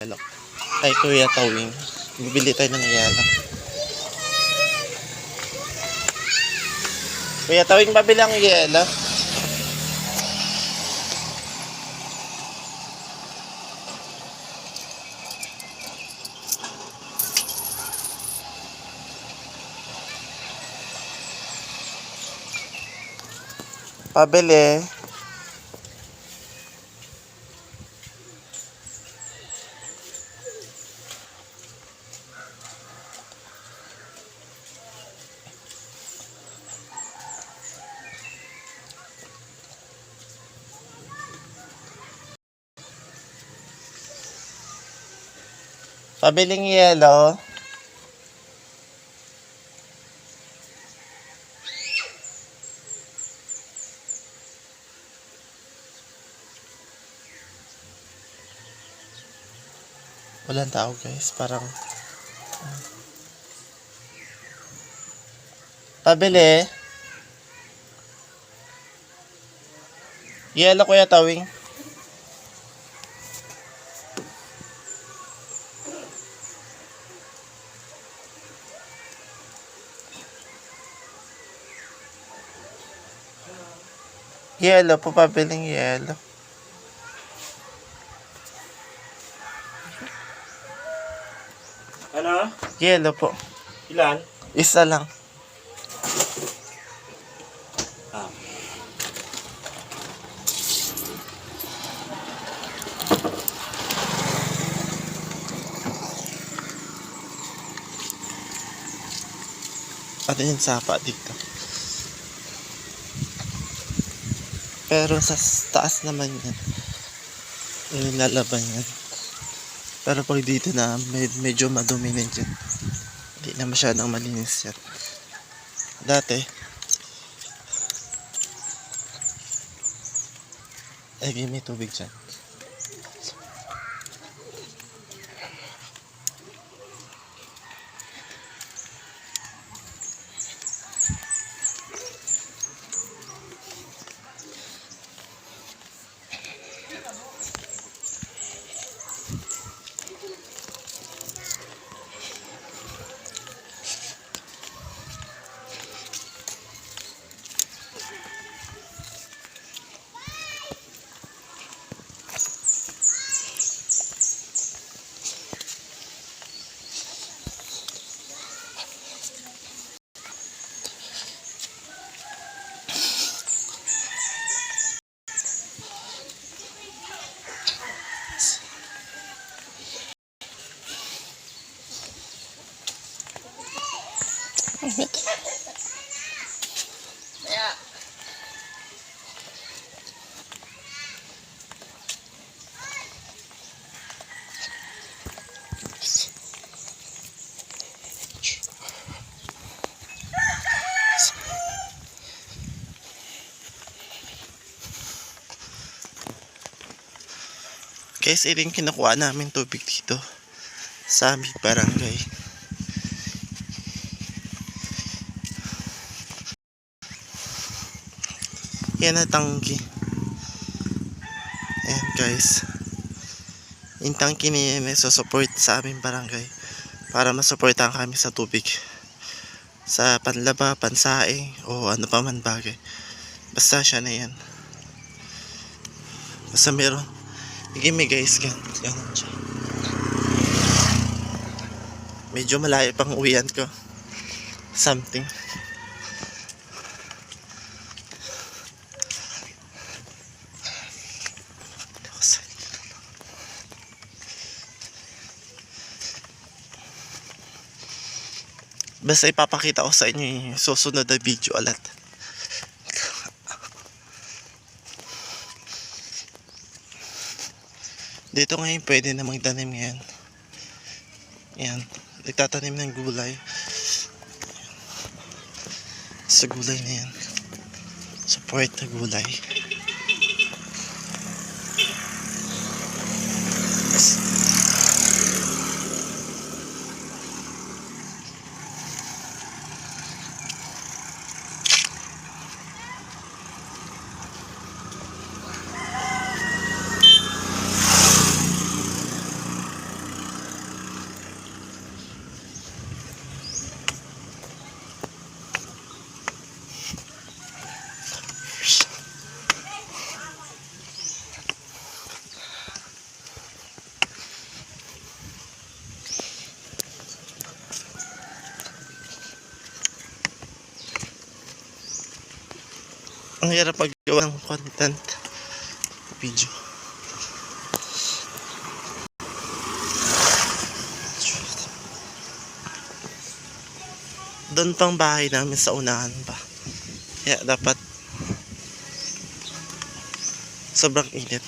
Hello. Kay Kuya Tawing. Bibili tayo ng yelo. Kuya Tawing, mabili ang yelo. Pabili. Pabiling yelo. Walang tao guys, parang pabili. Yelo, Kuya Tawing. Yelo po, pabiling yelo. Ano? Yelo po. Ilan? Isa lang. Ah. Ano yung sapa dito? Pero sa taas naman yan. Yung lalaban yan. Pero pag dito na, medyo madumi na dyan. Hindi na masyadong malinis yan. Dati, may tubig dyan. Guys, ito yung kinukuha namin tubig dito sa aming barangay. Yan ang tangki. Ayan guys. Yung tangki niya yan support sa aming barangay para masuportahan kami sa tubig. Sa panlaba, pansaing, o ano pa man bagay. Basta siya na yan. Basta meron. Higimi guys, ganun siya. Medyo malayo pang uwian ko. Something. Basta ipapakita ko sa inyo yung susunod na video ulit. Dito ngayon pwede na magtanim yan. Yan. Nagtatanim ng gulay. Sa gulay na yan. Support na gulay. Ang hirap maggawa ng content video. Doon pang bahay namin sa unahan pa. Kaya dapat sobrang init.